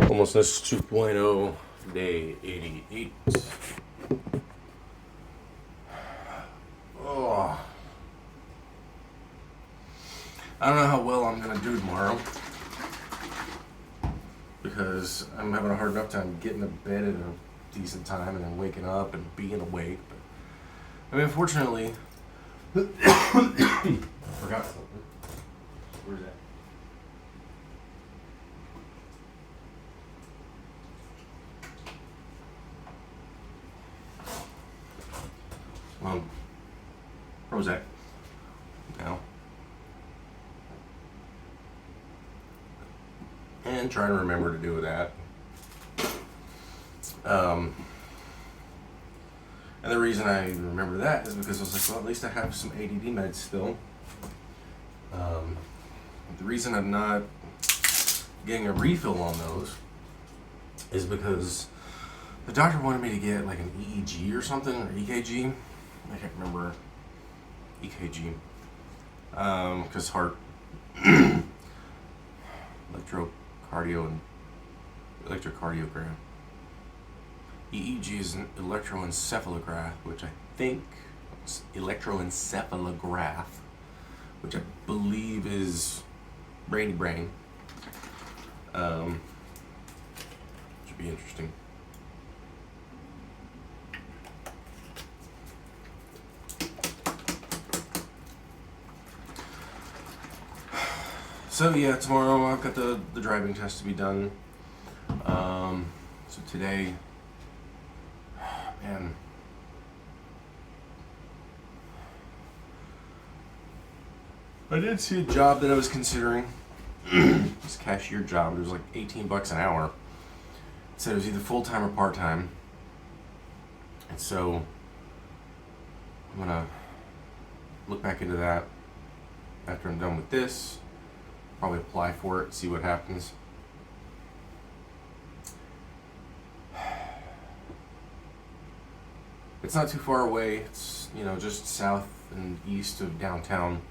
Homelessness 2.0, day 88. Oh, I don't know how well I'm going to do tomorrow because I'm having a hard enough time getting to bed at a decent time and then waking up and being awake. But, I mean, unfortunately, I forgot something. Where's that? Prozac. Now. And trying to remember to do that. And the reason I remember that is because I was like, well, at least I have some ADD meds still. The reason I'm not getting a refill on those is because the doctor wanted me to get like an EEG or something, or EKG. I can't remember. EKG. Because heart, electrocardiogram. EEG is an electroencephalograph, which I think electroencephalograph, which I believe is brainy brain. Should be interesting. So yeah, tomorrow I've got the driving test to be done. So today, man, I did see a job that I was considering. This cashier job. It was like $18 an hour. It said it was either full-time or part-time. And so I'm gonna look back into that after I'm done with this. Probably apply for it, see what happens. It's not too far away. It's, just south and east of downtown.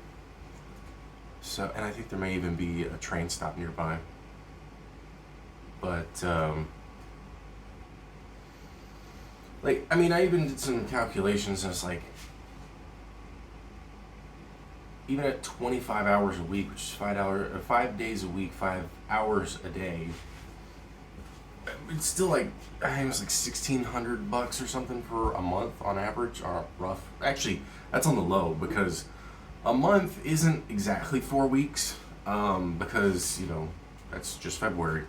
So, and I think there may even be a train stop nearby. But, I even did some calculations and it's like, even at 25 hours a week, which is 5 days a week, 5 hours a day, it's still like, I think it was like $1,600 or something for a month on average, or rough. Actually, that's on the low because a month isn't exactly 4 weeks, because, that's just February.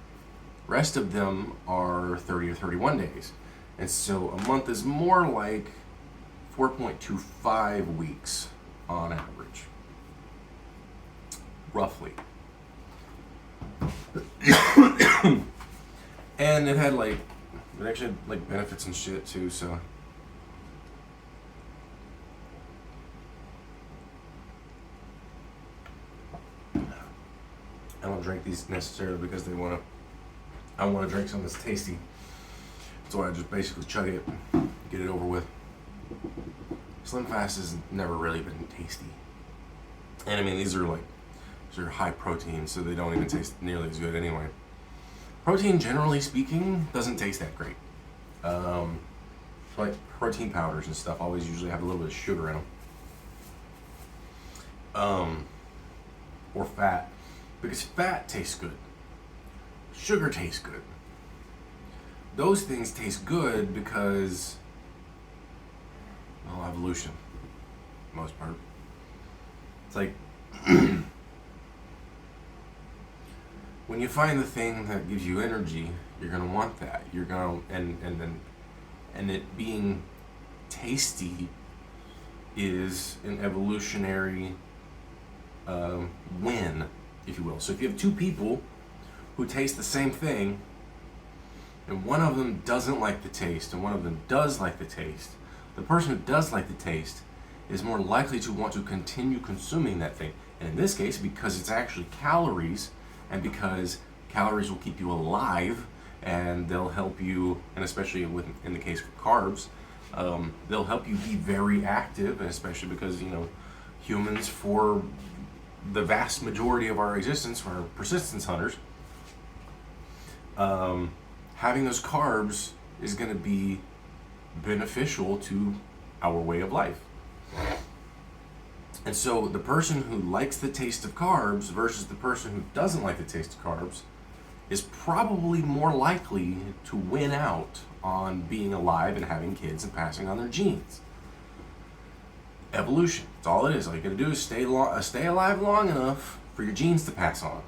Rest of them are 30 or 31 days. And so a month is more like 4.25 weeks on average. Roughly. And it actually had benefits and shit too, so. I don't drink these necessarily because I want to drink something that's tasty. So I just basically chug it, get it over with. Slim Fast has never really been tasty. And these are high protein, so they don't even taste nearly as good anyway. Protein, generally speaking, doesn't taste that great. Protein powders and stuff always usually have a little bit of sugar in them. Or fat. Because fat tastes good. Sugar tastes good. Those things taste good because, evolution, for the most part. It's like, when you find the thing that gives you energy, you're gonna want that. You're gonna and it being tasty is an evolutionary win, if you will. So if you have two people who taste the same thing, and one of them doesn't like the taste, and one of them does like the taste, the person who does like the taste is more likely to want to continue consuming that thing. And in this case, because it's actually calories, and because calories will keep you alive, and they'll help you, and especially in the case of carbs, they'll help you be very active, and especially because, humans, for the vast majority of our existence, are persistence hunters. having those carbs is going to be beneficial to our way of life. And so the person who likes the taste of carbs versus the person who doesn't like the taste of carbs is probably more likely to win out on being alive and having kids and passing on their genes. Evolution. That's all it is. All you got to do is stay alive long enough for your genes to pass on.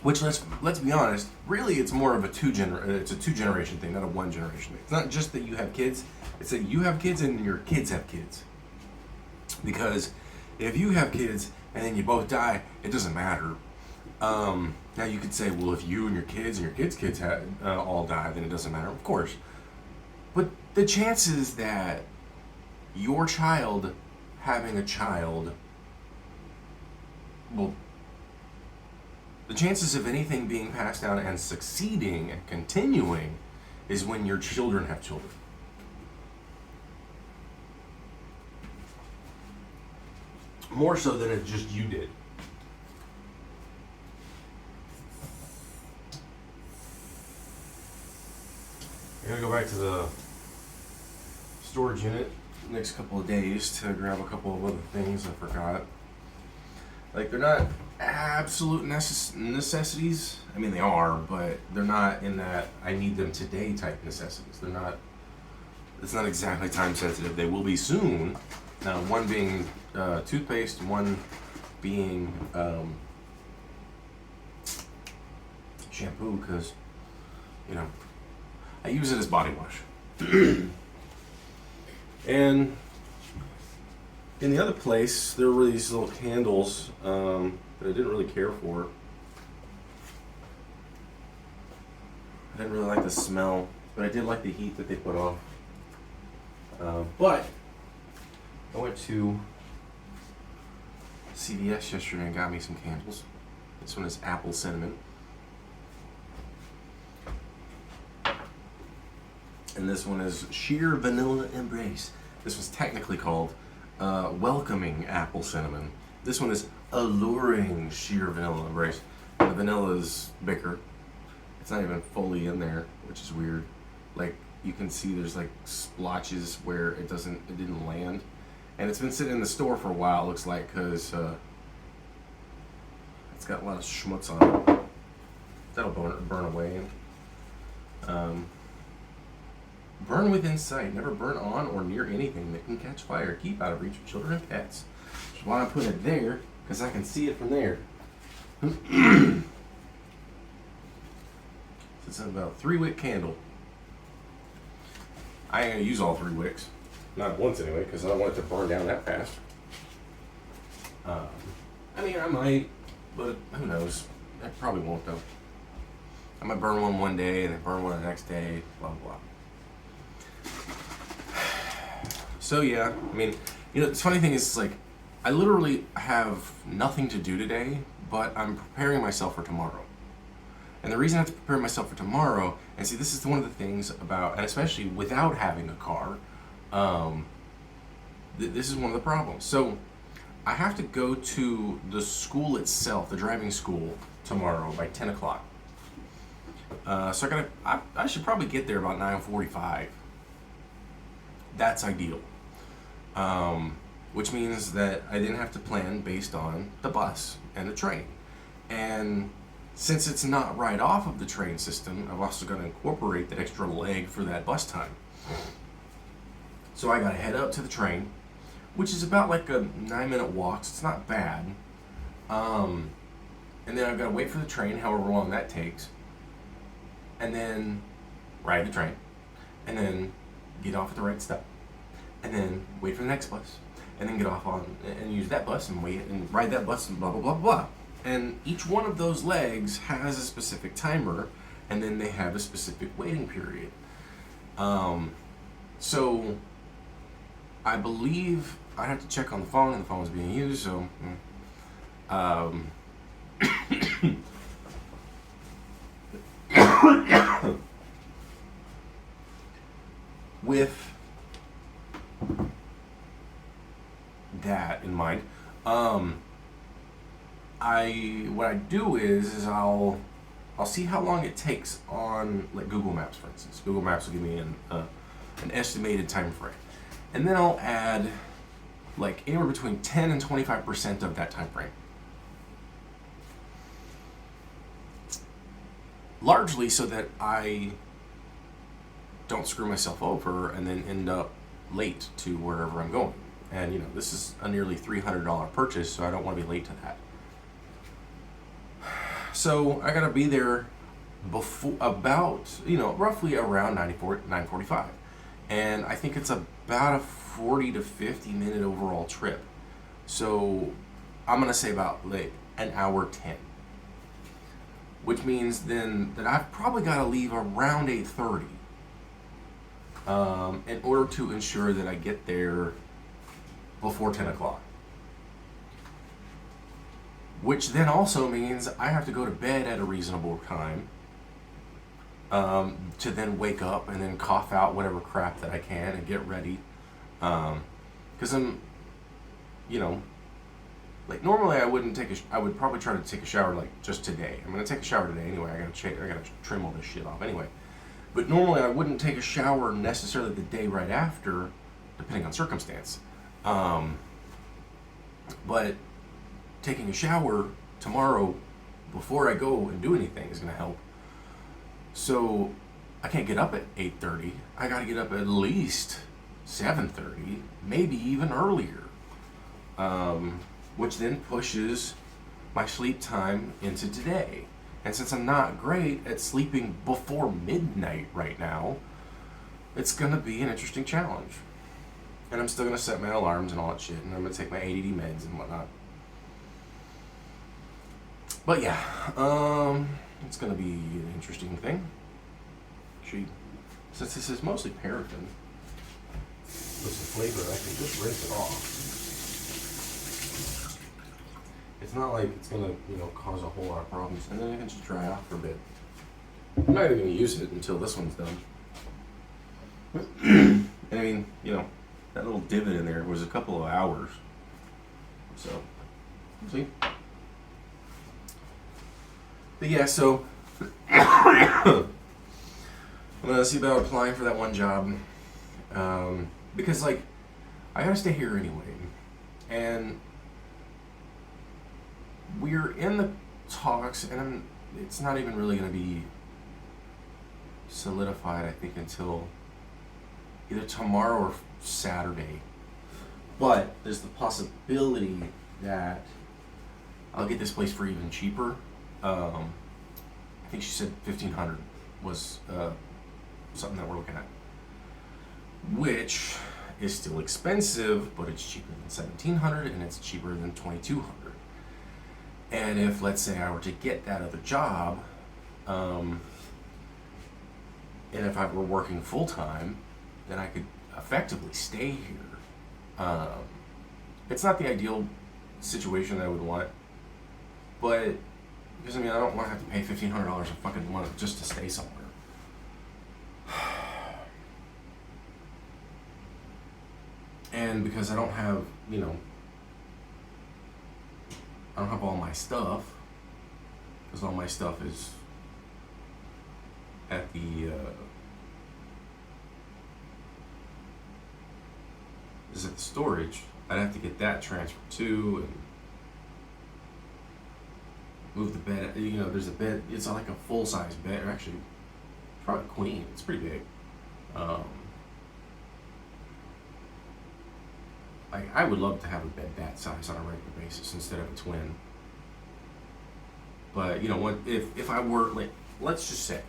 Which, let's be honest, really it's more of a two generation thing, not a one generation thing. It's not just that you have kids, it's that you have kids and your kids have kids. Because if you have kids and then you both die, it doesn't matter. Now you could say, well, if you and your kids all die, then it doesn't matter, of course. But the chances that your child having a child, well, the chances of anything being passed down and succeeding and continuing is when your children have children. More so than if just you did. I gotta go back to the storage unit next couple of days to grab a couple of other things I forgot. Like, they're not absolute necessities. I mean, they are, but they're not in that I need them today type necessities. They're not, it's not exactly time sensitive. They will be soon. Now, one being toothpaste, one being shampoo, because, you know, I use it as body wash. And in the other place, there were these little candles that I didn't really care for. I didn't really like the smell, but I did like the heat that they put off. But I went to CVS yesterday and got me some candles. This one is apple cinnamon. And this one is sheer vanilla embrace. This one's technically called welcoming apple cinnamon. This one is alluring sheer vanilla embrace. The vanilla is bigger. It's not even fully in there, which is weird. Like, you can see there's like splotches where it didn't land. And it's been sitting in the store for a while, looks like, because it's got a lot of schmutz on it. That'll burn away. Burn within sight. Never burn on or near anything that can catch fire. Keep out of reach of children and pets. Which is why I put it there, because I can see it from there. It's about a 3-wick candle. I ain't gonna use all 3 wicks. Not at once anyway, because I don't want it to burn down that fast. I mean, I might, but who knows? I probably won't though. I might burn one day and then burn one the next day, blah, blah. So yeah, I mean, you know, the funny thing is, like, I literally have nothing to do today, but I'm preparing myself for tomorrow. And the reason I have to prepare myself for tomorrow, and see, this is one of the things about, and especially without having a car, this is one of the problems. So I have to go to the school itself, the driving school, tomorrow by 10 o'clock. So I should probably get there about 9:45. That's ideal. Which means that I didn't have to plan based on the bus and the train. And since it's not right off of the train system, I've also got to incorporate that extra leg for that bus time. So I got to head up to the train, which is about like a 9-minute walk, so it's not bad. And then I've got to wait for the train, however long that takes, and then ride the train, and then get off at the right stop, and then wait for the next bus, and then get off on and use that bus and wait and ride that bus and blah blah blah blah. And each one of those legs has a specific timer, and then they have a specific waiting period. So I believe I have to check on the phone, and the phone was being used, so with that in mind, I what I do is I'll see how long it takes on like Google Maps, for instance. Google Maps will give me an estimated time frame, and then I'll add like anywhere between 10 and 25% of that time frame. Largely so that I don't screw myself over and then end up late to wherever I'm going. And this is a nearly $300 purchase, so I don't want to be late to that. So I gotta be there before about roughly around 9:45, and I think it's about a 40 to 50 minute overall trip. So I'm gonna say about like an hour 10, which means then that I've probably got to leave around 8:30 in order to ensure that I get there before 10 o'clock. Which then also means I have to go to bed at a reasonable time to then wake up and then cough out whatever crap that I can and get ready. Because I'm, like normally I wouldn't I would probably try to take a shower like just today. I'm gonna take a shower today anyway. I gotta trim all this shit off anyway. But normally I wouldn't take a shower necessarily the day right after, depending on circumstance. But taking a shower tomorrow before I go and do anything is gonna help. So I can't get up at 8:30. I gotta get up at least 7:30, maybe even earlier. Which then pushes my sleep time into today. And since I'm not great at sleeping before midnight right now, it's gonna be an interesting challenge. And I'm still gonna set my alarms and all that shit, and I'm gonna take my ADD meds and whatnot. But yeah, it's gonna be an interesting thing. Actually, since this is mostly paraffin with some flavor, I can just rinse it off. It's not like it's gonna, cause a whole lot of problems, and then it can just dry off for a bit. I'm not even gonna use it until this one's done. And I mean, that little divot in there was a couple of hours. So, we'll see. But yeah, so I'm gonna see about applying for that one job, because I gotta stay here anyway, and we're in the talks, and it's not even really gonna be solidified, I think, until either tomorrow or Saturday. But there's the possibility that I'll get this place for even cheaper. I think she said $1,500 was something that we're looking at, which is still expensive, but it's cheaper than $1,700 and it's cheaper than $2,200. And if, let's say, I were to get that other job, and if I were working full time, then I could effectively stay here. It's not the ideal situation that I would want, but because I don't want to have to pay $1,500 a fucking month just to stay somewhere. And because I don't have, I don't have all my stuff, because all my stuff is at the storage. I'd have to get that transferred too, and move the bed. There's a bed. It's like a full-size bed, or actually, probably queen. It's pretty big. I would love to have a bed that size on a regular basis instead of a twin. But what if I were, let's just say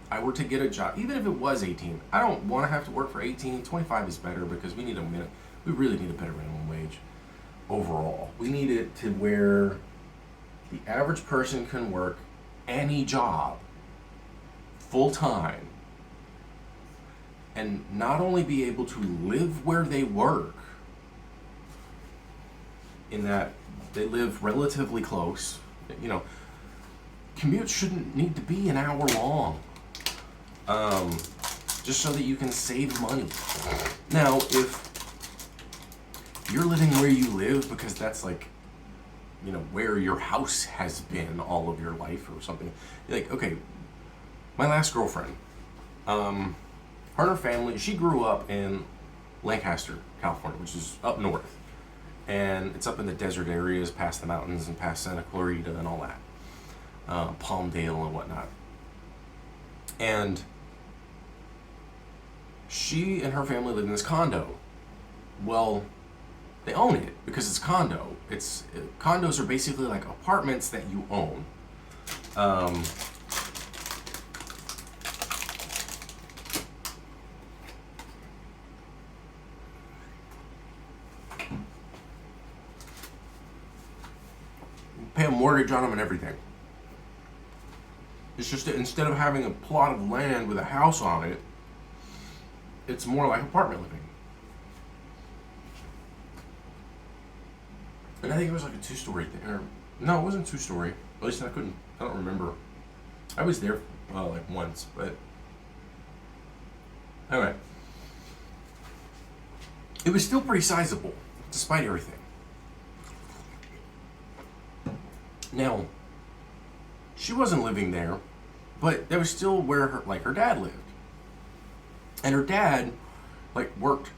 I were to get a job, even if it was 18, I don't want to have to work for 18. 25 is better because we really need a better minimum wage overall. We need it to where the average person can work any job full time and not only be able to live where they work, in that they live relatively close. Commutes shouldn't need to be an hour long, just so that you can save money. Now, you're living where you live because that's like, where your house has been all of your life or something. You're like, okay, my last girlfriend, her and her family, she grew up in Lancaster, California, which is up north. And it's up in the desert areas, past the mountains and past Santa Clarita and all that. Palmdale and whatnot. And she and her family live in this condo. Well, they own it because it's condo. Condos are basically like apartments that you own. Pay a mortgage on them and everything. It's just that instead of having a plot of land with a house on it, it's more like apartment living. And I think it was like a 2-story thing. Or, no, it wasn't 2-story. At least I don't remember. I was there like once, but anyway. It was still pretty sizable, despite everything. Now, she wasn't living there, but that was still where her dad lived. And her dad, worked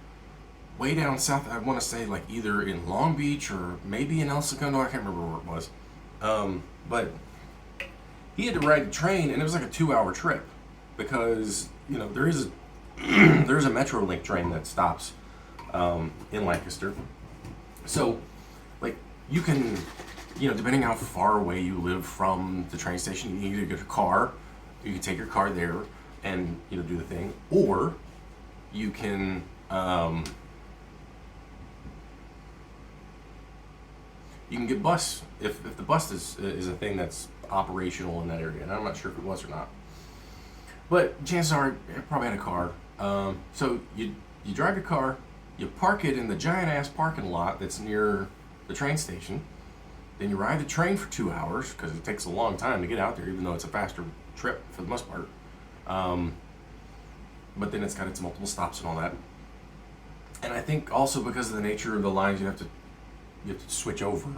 way down south. I want to say, either in Long Beach or maybe in El Segundo. I can't remember where it was. But he had to ride the train, and it was like a 2-hour trip because, there is there's a Metrolink train that stops in Lancaster. So, you can, depending how far away you live from the train station, you can either get a car, you can take your car there and, do the thing, or you can, you can get bus if the bus is a thing that's operational in that area, and I'm not sure if it was or not. But chances are it probably had a car. So you drive your car, you park it in the giant ass parking lot that's near the train station. Then you ride the train for 2 hours because it takes a long time to get out there, even though it's a faster trip for the most part. But then it's got its multiple stops and all that. And I think also because of the nature of the lines, you have to switch over.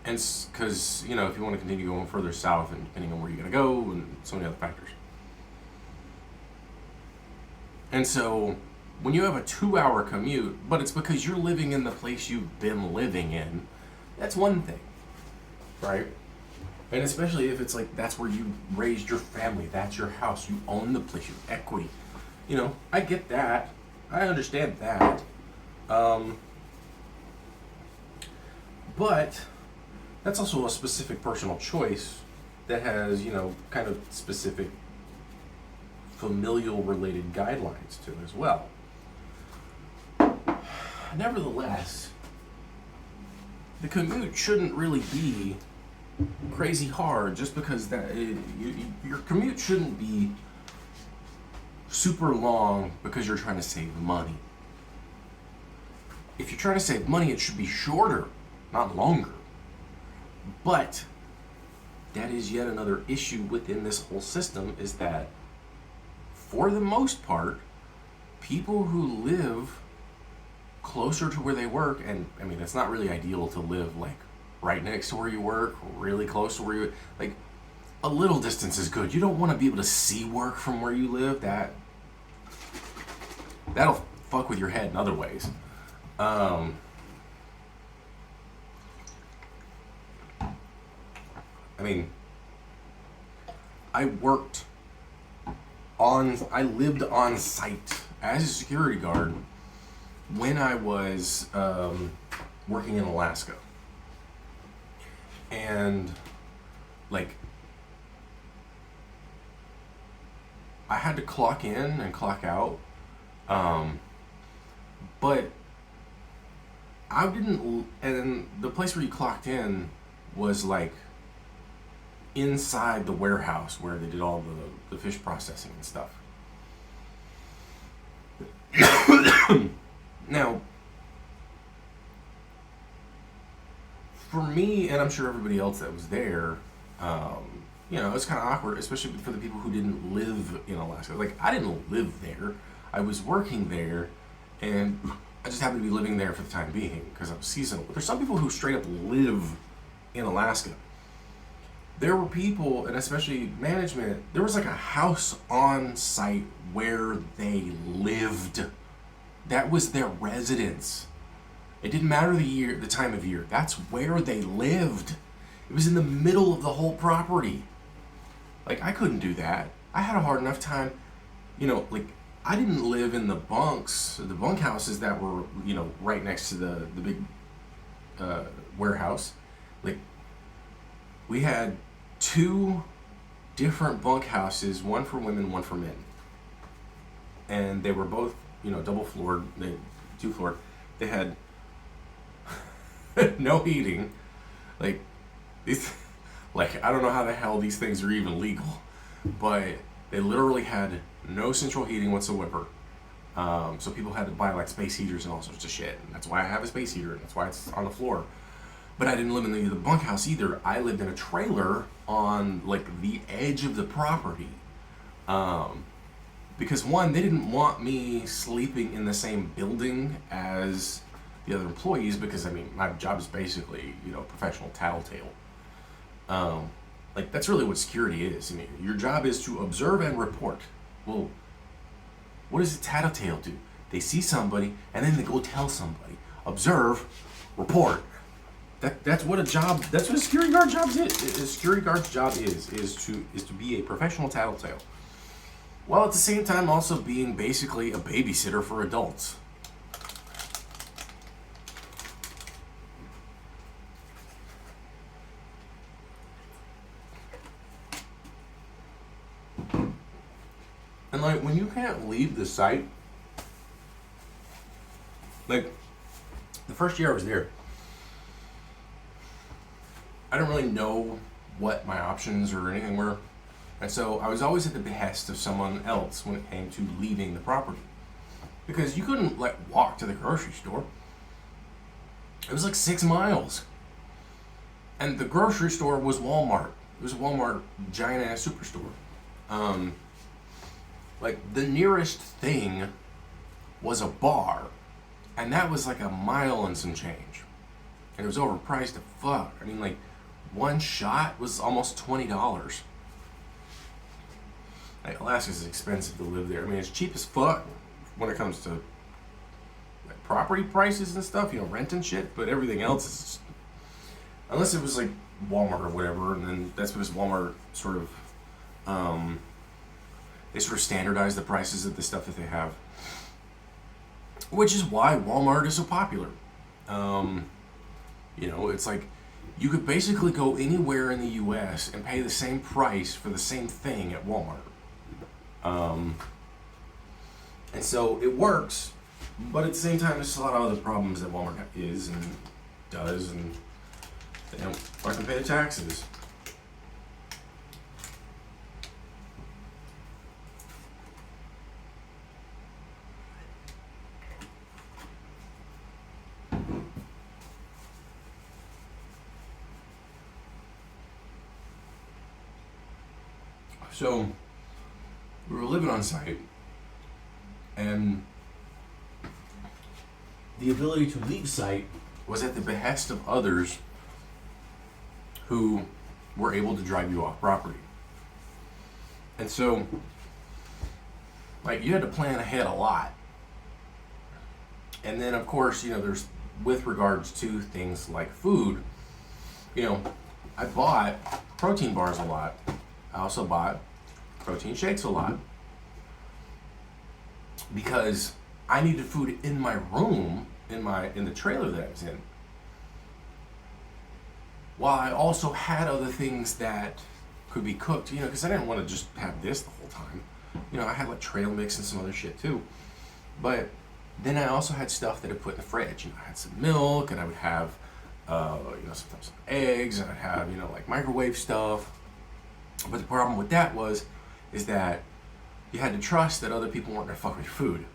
And because, if you want to continue going further south, and depending on where you're going to go, and so many other factors. And so, when you have a 2-hour commute, but it's because you're living in the place you've been living in, that's one thing, right? And especially if it's that's where you raised your family, that's your house, you own the place, you have equity. I get that. I understand that. But that's also a specific personal choice that has, kind of specific familial related guidelines to it as well. Nevertheless, the commute shouldn't really be crazy hard just because your commute shouldn't be super long because you're trying to save money. If you're trying to save money, it should be shorter, not longer. But that is yet another issue within this whole system, is that for the most part, people who live closer to where they work, and I mean, it's not really ideal to live right next to where you work, really close to where you, a little distance is good. You don't want to be able to see work from where you live. That'll fuck with your head in other ways. I lived on site as a security guard when I was working in Alaska. And I had to clock in and clock out, but I didn't, and the place where you clocked in was inside the warehouse where they did all the fish processing and stuff. Now, for me, and I'm sure everybody else that was there, it's kind of awkward, especially for the people who didn't live in Alaska. I didn't live there. I was working there, and I just happened to be living there for the time being because I was seasonal. But there's some people who straight up live in Alaska. There were people, and especially management, there was like a house on site where they lived. That was their residence. It didn't matter the time of year. That's where they lived. It was in the middle of the whole property. Like, I couldn't do that. I had a hard enough time, like, I didn't live in the bunkhouses that were, right next to the big warehouse. Like, we had 2 different bunkhouses, one for women, one for men. And they were both, double floored, 2-floored. They had no heating. Like, I don't know how the hell these things are even legal, but they literally had no central heating whatsoever. So people had to buy like space heaters and all sorts of shit. And that's why I have a space heater, and that's why it's on the floor. But I didn't live in the bunkhouse either. I lived in a trailer on like the edge of the property. Because one, they didn't want me sleeping in the same building as the other employees, because my job is basically, professional tattletale. Like, that's really what security is. Your job is to observe and report. Well, what does a tattletale do? They see somebody and then they go tell somebody. Observe, report. That's what a security guard job is. A security guard's job is to be a professional tattletale, while at the same time also being basically a babysitter for adults. And like, when you can't leave the site, like the first year I was there, I didn't really know what my options or anything were. And so I was always at the behest of someone else when it came to leaving the property. Because you couldn't walk to the grocery store. It was like 6 miles. And the grocery store was Walmart. It was a Walmart giant ass superstore. Like, the nearest thing was a bar. And that was like a mile and some change. And it was overpriced as fuck. One shot was almost $20. Like, Alaska's expensive to live there. It's cheap as fuck when it comes to like property prices and stuff, rent and shit, but everything else is just, unless it was like Walmart or whatever, and then that's because Walmart sort of they sort of standardize the prices of the stuff that they have, which is why Walmart is so popular. It's like you could basically go anywhere in the U.S. and pay the same price for the same thing at Walmart. And so it works, but at the same time, there's a lot of other problems that Walmart is and does, and they don't fucking pay the taxes. So we were living on site, and the ability to leave site was at the behest of others who were able to drive you off property. And so, you had to plan ahead a lot. And then, of course, there's, with regards to things like food, I bought protein bars a lot. I also bought protein shakes a lot because I needed food in my room, in the trailer that I was in, while I also had other things that could be cooked, because I didn't want to just have this the whole time. I had trail mix and some other shit too, but then I also had stuff that I put in the fridge. I had some milk, and I would have sometimes some eggs, and I'd have microwave stuff. But the problem with that is that you had to trust that other people weren't going to fuck with your food.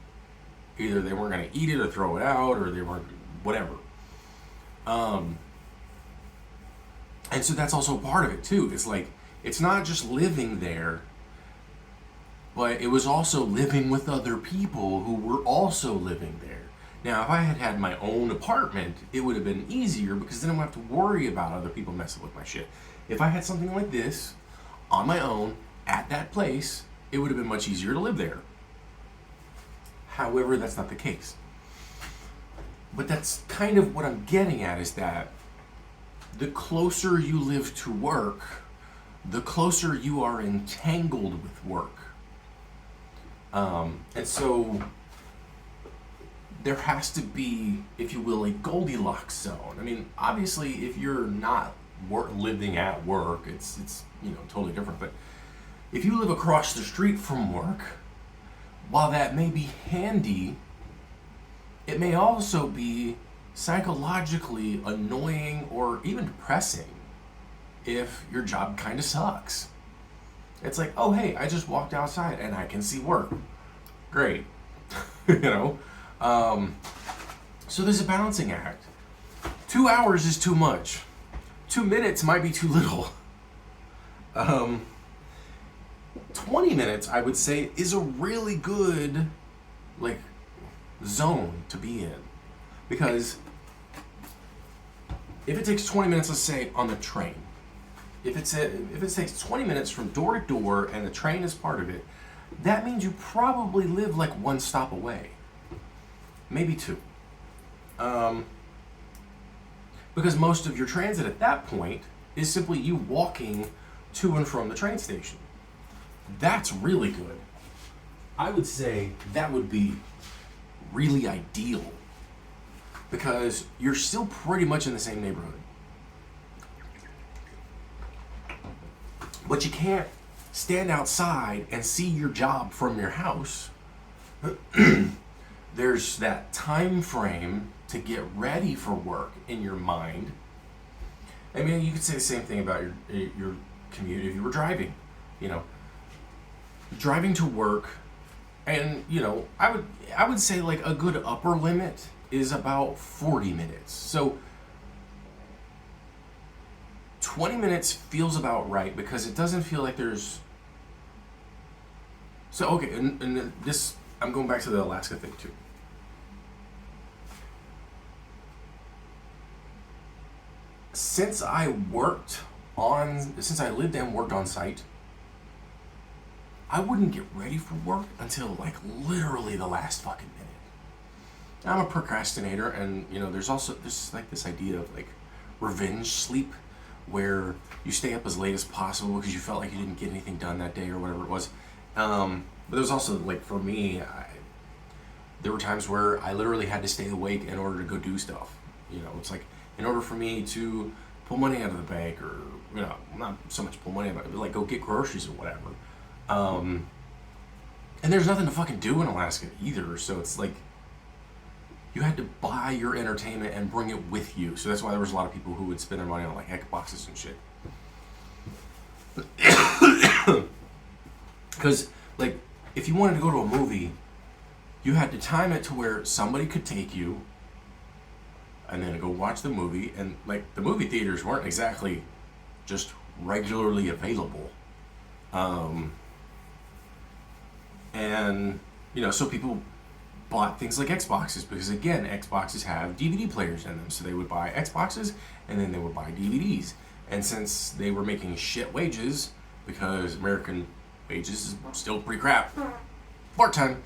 Either they weren't going to eat it or throw it out, or they weren't, whatever. And so that's also part of it too. It's it's not just living there, but it was also living with other people who were also living there. Now, if I had had my own apartment, it would have been easier because then I wouldn't have to worry about other people messing with my shit. If I had something like this on my own at that place, it would have been much easier to live there. However, that's not the case. But that's kind of what I'm getting at, is that the closer you live to work, the closer you are entangled with work. And so there has to be, if you will, a Goldilocks zone. I mean, obviously, if you're not living at work, it's totally different. But if you live across the street from work, while that may be handy, it may also be psychologically annoying or even depressing if your job kind of sucks. It's like, oh hey, I just walked outside and I can see work. Great. So there's a balancing act. 2 hours is too much. 2 minutes might be too little. 20 minutes, I would say, is a really good zone to be in. Because if it takes 20 minutes, let's say, on the train, if it takes 20 minutes from door to door and the train is part of it, that means you probably live like one stop away. Maybe two. Because most of your transit at that point is simply you walking to and from the train station. That's really good. I would say that would be really ideal, because you're still pretty much in the same neighborhood. But you can't stand outside and see your job from your house. There's that time frame to get ready for work in your mind. I mean, you could say the same thing about your commute if you were driving. Driving to work, and I would say like a good upper limit is about 40 minutes. So 20 minutes feels about right, because it doesn't feel like there's... So, okay, and this, I'm going back to the Alaska thing too. Since I lived and worked on site, I wouldn't get ready for work until like literally the last fucking minute. I'm a procrastinator, and there's also this idea of like revenge sleep, where you stay up as late as possible because you felt like you didn't get anything done that day or whatever it was. But there's also, like, for me, there were times where I literally had to stay awake in order to go do stuff. It's like, in order for me to pull money out of the bank, or not so much pull money out of it, but like go get groceries or whatever. And there's nothing to fucking do in Alaska either, so it's like you had to buy your entertainment and bring it with you. So that's why there was a lot of people who would spend their money on like Xboxes and shit. Because like, if you wanted to go to a movie, you had to time it to where somebody could take you and then go watch the movie. And like, the movie theaters weren't exactly just regularly available. And so people bought things like Xboxes, because again, Xboxes have DVD players in them. So they would buy Xboxes and then they would buy DVDs. And since they were making shit wages, because American wages is still pretty crap, part-time,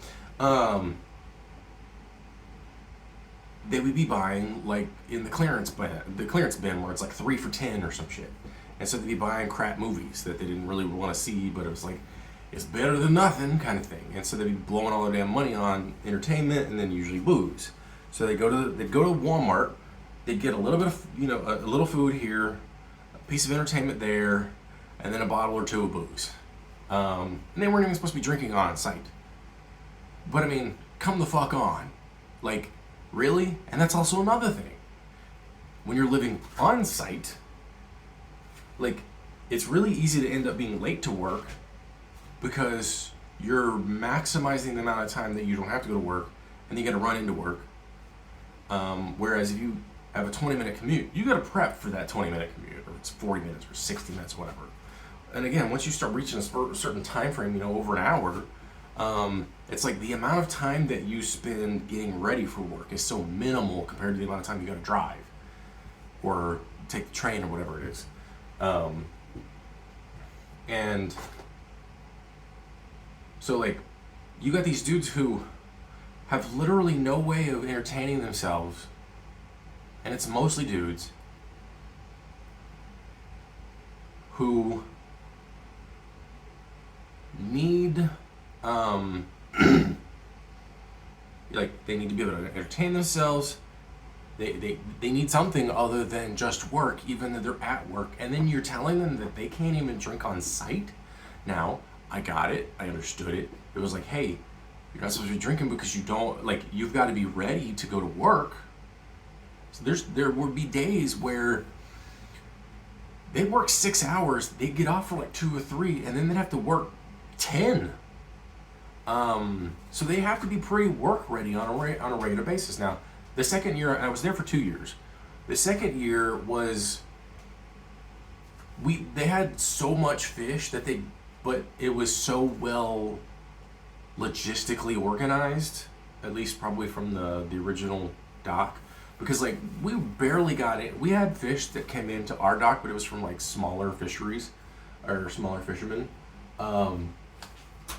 they would be buying like in the clearance bin where it's like 3 for $10 or some shit. And so they'd be buying crap movies that they didn't really want to see, but it was like, it's better than nothing kind of thing. And so they'd be blowing all their damn money on entertainment and then usually booze. So they'd go to Walmart, they'd get a little bit of, a little food here, a piece of entertainment there, and then a bottle or two of booze. And they weren't even supposed to be drinking on site. But I mean, come the fuck on. Like, really? And that's also another thing. When you're living on site, like, it's really easy to end up being late to work, because you're maximizing the amount of time that you don't have to go to work, and you got to run into work. Whereas if you have a 20-minute commute, you got to prep for that 20-minute commute, or it's 40 minutes or 60 minutes, whatever. And again, once you start reaching a certain time frame, over an hour, It's like the amount of time that you spend getting ready for work is so minimal compared to the amount of time you got to drive or take the train or whatever it is. And so, like, you got these dudes who have literally no way of entertaining themselves, and it's mostly dudes who need like, they need to be able to entertain themselves. They need something other than just work, even though they're at work. And then you're telling them that they can't even drink on site. Now, I got it. I understood it. It was like, hey, you're not supposed to be drinking because you don't, like, you've got to be ready to go to work. So there would be days where they work 6 hours, they get off for like 2 or 3, and then they'd have to work 10. So they have to be pretty work ready on a regular basis. Now, the second year, and I was there for 2 years. The second year was, they had so much fish but it was so well logistically organized, at least probably from the original dock, because like we barely got it. We had fish that came into our dock, but it was from like smaller fisheries or smaller fishermen.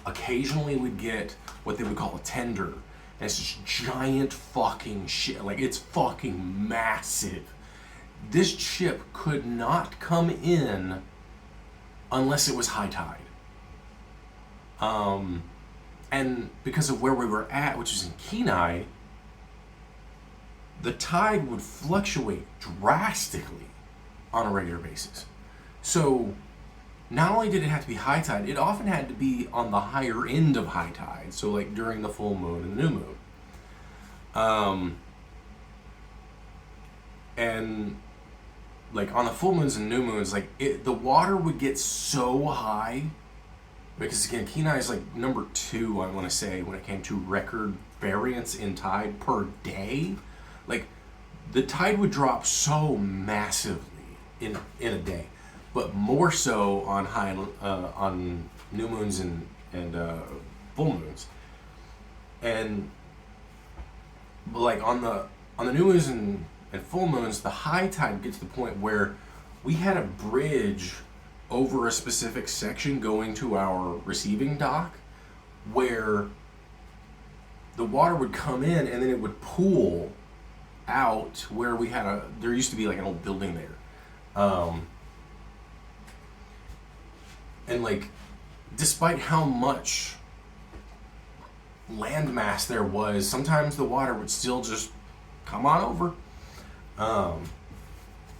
Occasionally we'd get what they would call a tender, and it's this giant fucking shit. Like, it's fucking massive. This ship could not come in unless it was high tide. And because of where we were at, which is in Kenai, the tide would fluctuate drastically on a regular basis. So not only did it have to be high tide, it often had to be on the higher end of high tide. So like during the full moon and the new moon. And like on the full moons and new moons, like the water would get so high, because again, Kenai is like number 2, I want to say, when it came to record variance in tide per day. Like, the tide would drop so massively in a day, but more so on on new moons and full moons. And like on the new moons and full moons, the high tide gets to the point where we had a bridge over a specific section going to our receiving dock, where the water would come in and then it would pool out where we had there used to be like an old building there. And like, despite how much landmass there was, sometimes the water would still just come on over.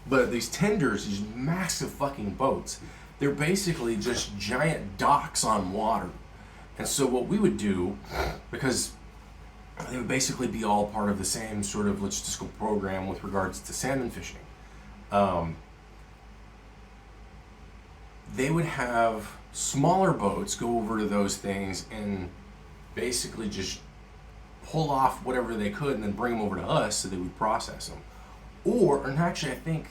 But these tenders, these massive fucking boats, they're basically just giant docks on water. And so what we would do, because they would basically be all part of the same sort of logistical program with regards to salmon fishing, they would have smaller boats go over to those things and basically just pull off whatever they could and then bring them over to us so they would process them. And actually, I think,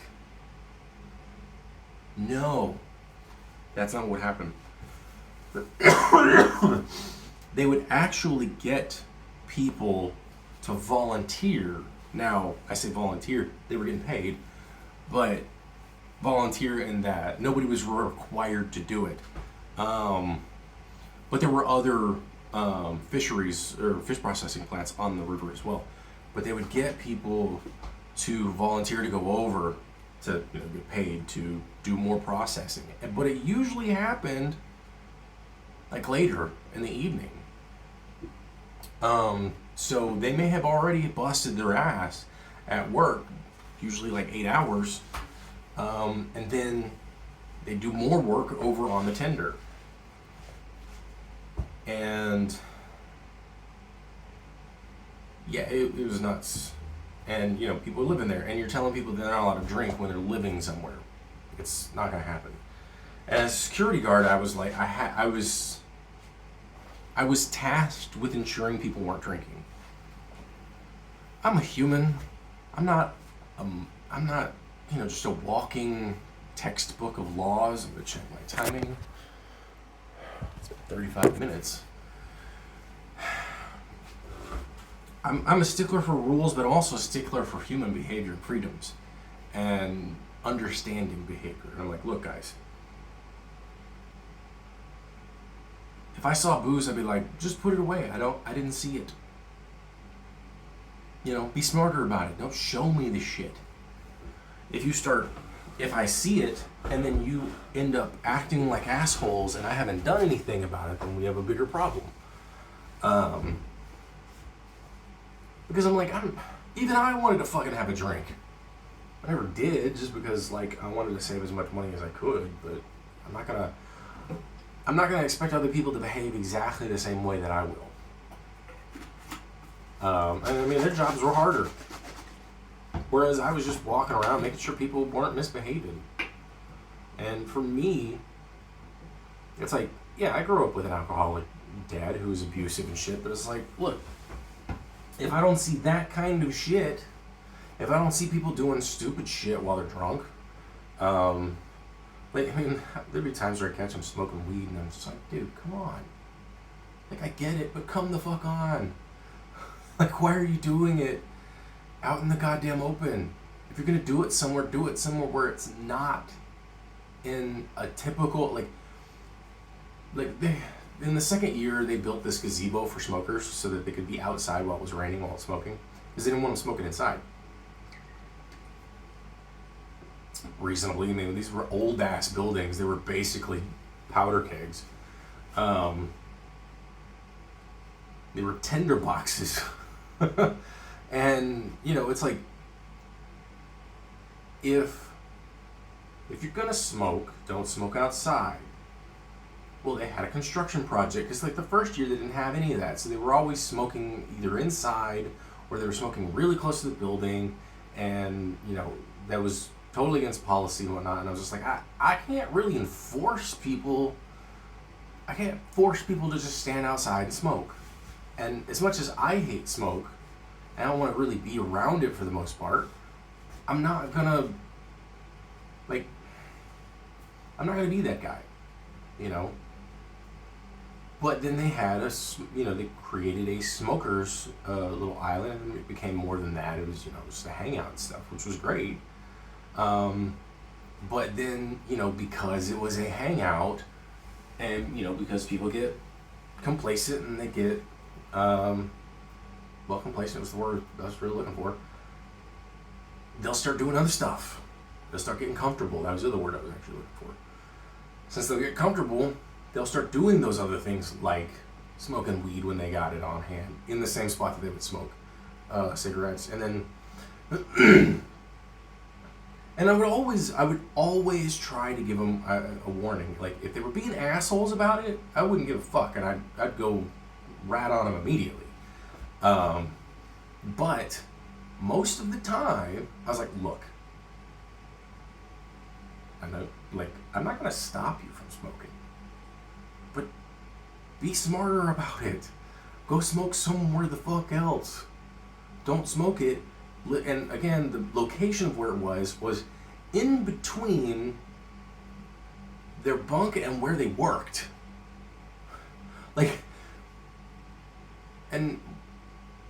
no, that's not what happened. They would actually get people to volunteer. Now, I say volunteer, they were getting paid, but volunteer in that nobody was required to do it. But there were other fisheries or fish processing plants on the river as well. But they would get people to volunteer to go over to get paid to do more processing. But it usually happened like later in the evening. So they may have already busted their ass at work, usually like 8 hours, and then they do more work over on the tender. And yeah, it was nuts. And people live in there, and you're telling people they're not allowed to drink when they're living somewhere. It's not gonna happen. As a security guard, I was like, I was tasked with ensuring people weren't drinking. I'm a human. I'm not just a walking textbook of laws. I'm gonna check my timing. It's been 35 minutes. I'm a stickler for rules, but also a stickler for human behavior and freedoms and understanding behavior. And I'm like, look, guys, if I saw booze, I'd be like, just put it away. I didn't see it. You know, be smarter about it. Don't show me the shit. If I see it and then you end up acting like assholes and I haven't done anything about it, then we have a bigger problem. Because I'm like, even I wanted to fucking have a drink. I never did, just because like I wanted to save as much money as I could, but I'm not gonna expect other people to behave exactly the same way that I will. And I mean, their jobs were harder. Whereas I was just walking around making sure people weren't misbehaving. And for me, it's like, yeah, I grew up with an alcoholic dad who was abusive and shit, but it's like, look, if I don't see that kind of shit, if I don't see people doing stupid shit while they're drunk, like, I mean, there'd be times where I catch them smoking weed and I'm just like, dude, come on. Like, I get it, but come the fuck on. Like, why are you doing it out in the goddamn open? If you're gonna do it somewhere where it's not in a typical, in the second year, they built this gazebo for smokers so that they could be outside while it was raining while smoking, because they didn't want them smoking inside. Reasonably, I mean, these were old ass buildings. They were basically powder kegs. They were tinder boxes. And, you know, it's like, if you're gonna smoke, don't smoke outside. Well, they had a construction project, because like the first year they didn't have any of that, so they were always smoking either inside or they were smoking really close to the building, and you know, that was totally against policy and whatnot. And I was just like, I can't really enforce people. I can't force people to just stand outside and smoke. And as much as I hate smoke, and I don't want to really be around it for the most part, I'm not gonna be that guy, you know. But then they had they created a smokers little island, and it became more than that. It was, just a hangout and stuff, which was great. But then, because it was a hangout, and, because people get complacent and they get, complacent was the word I was really looking for. They'll start doing other stuff. They'll start getting comfortable. That was the other word I was actually looking for. Since they'll get comfortable, they'll start doing those other things, like smoking weed when they got it on hand, in the same spot that they would smoke cigarettes. And then, and I would always try to give them a warning. Like, if they were being assholes about it, I wouldn't give a fuck, and I'd go rat on them immediately. But most of the time, I was like, look, I'm not gonna stop you from smoking, but be smarter about it. Go smoke somewhere the fuck else. Don't smoke it. And again, the location of where it was in between their bunk and where they worked. And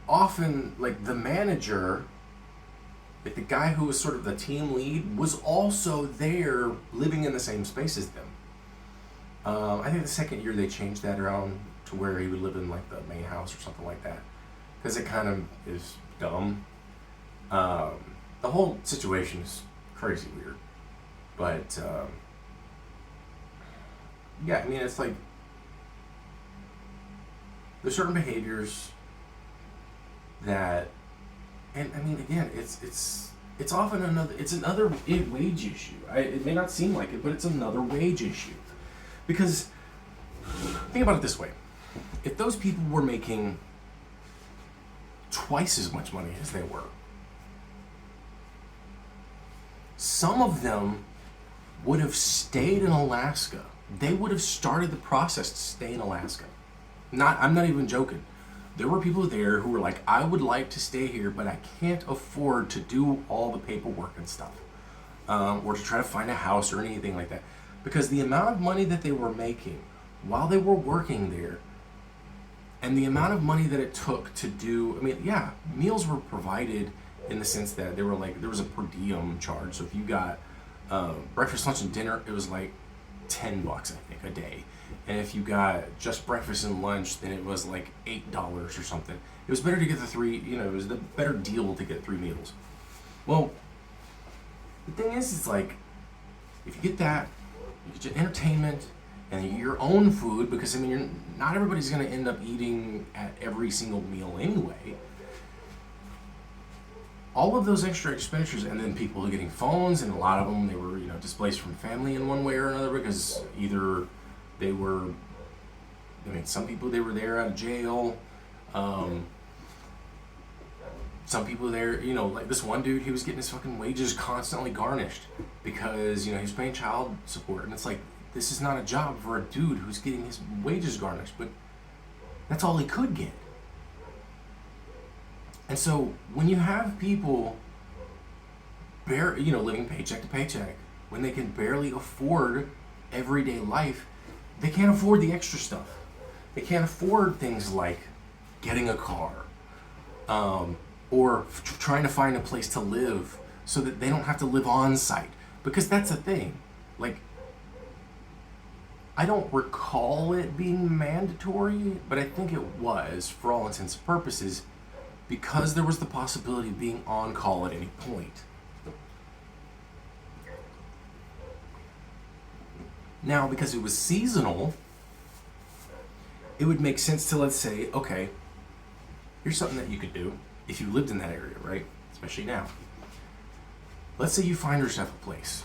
often, the manager, the guy who was sort of the team lead, was also there living in the same space as them. I think the second year they changed that around to where he would live in the main house or something like that, because it kind of is dumb. The whole situation is crazy weird, but yeah, I mean, it's like there's certain behaviors that, and I mean, again, it's often another wage issue. It may not seem like it, but it's another wage issue. Because think about it this way: if those people were making twice as much money as they were, some of them would have stayed in Alaska. They would have started the process to stay in Alaska. I'm not even joking. There were people there who were like, I would like to stay here, but I can't afford to do all the paperwork and stuff, or to try to find a house or anything like that. Because the amount of money that they were making while they were working there And the amount of money that it took to do, I mean, yeah, meals were provided in the sense that they were like, there was a per diem charge. So if you got breakfast, lunch, and dinner, it was like $10, I think, a day. And if you got just breakfast and lunch, then it was like $8 or something. It was better to get the three, it was the better deal to get 3 meals. Well, the thing is, it's like, if you get that, you get your entertainment and your own food, because I mean, not everybody's going to end up eating at every single meal anyway. All of those extra expenditures, and then people getting phones, and a lot of them, they were, displaced from family in one way or another, because either they were, some people, they were there out of jail. Some people there, like this one dude, he was getting his fucking wages constantly garnished because, he was paying child support. And it's like, this is not a job for a dude who's getting his wages garnished, but that's all he could get. And so when you have people living paycheck to paycheck, when they can barely afford everyday life, they can't afford the extra stuff. They can't afford things like getting a car, or trying to find a place to live so that they don't have to live on site. Because that's a thing. Like, I don't recall it being mandatory, but I think it was, for all intents and purposes, because there was the possibility of being on call at any point. Now, because it was seasonal, it would make sense to, let's say, okay, here's something that you could do if you lived in that area, right? Especially now. Let's say you find yourself a place.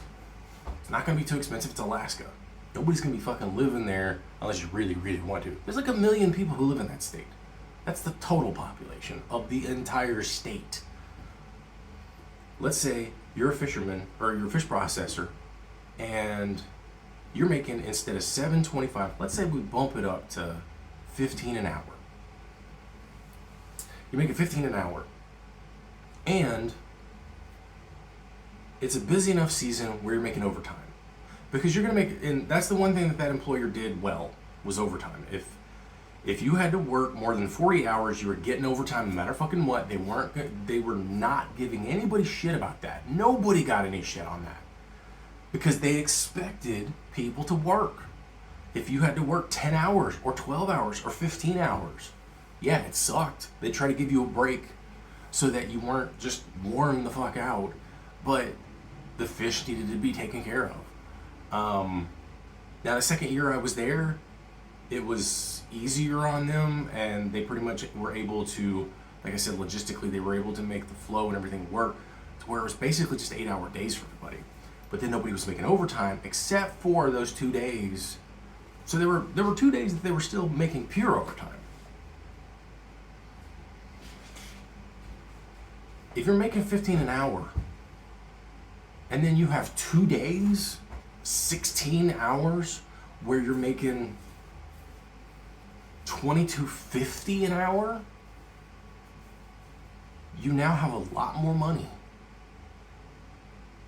It's not going to be too expensive. It's Alaska. Nobody's going to be fucking living there unless you really, really want to. There's like 1 million people who live in that state. That's the total population of the entire state. Let's say you're a fisherman or you're a fish processor, and you're making, instead of $7.25, let's say we bump it up to $15 an hour. You're making $15 an hour, and it's a busy enough season where you're making overtime, because you're gonna make, and that's the one thing that employer did well, was overtime. If you had to work more than 40 hours, you were getting overtime no matter fucking what. They were not giving anybody shit about that. Nobody got any shit on that, because they expected people to work. If you had to work 10 hours or 12 hours or 15 hours, yeah, it sucked. They tried to give you a break so that you weren't just worn the fuck out, but the fish needed to be taken care of. Now, the second year I was there, it was easier on them, and they pretty much were able to, like I said, logistically, they were able to make the flow and everything work to where it was basically just 8-hour days for everybody. But then nobody was making overtime except for those 2 days. So there were 2 days that they were still making pure overtime. If you're making $15 an hour, and then you have 2 days, 16 hours, where you're making $22.50 an hour, you now have a lot more money.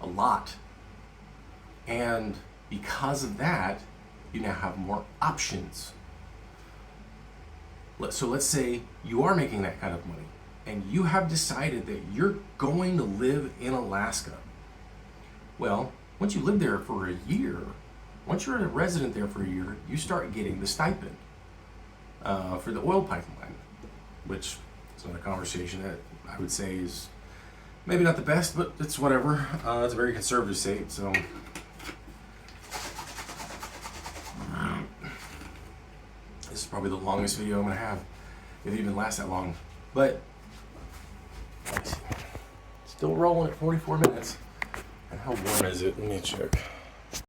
A lot. And because of that, you now have more options. So let's say you are making that kind of money, and you have decided that you're going to live in Alaska. Well, once you live there for a year, once you're a resident there for a year, you start getting the stipend for the oil pipeline, which is another conversation that I would say is maybe not the best, but it's whatever. It's a very conservative state, so. This is probably the longest video I'm going to have, if it even lasts that long. But, still rolling at 44 minutes. And how warm is it? Let me check.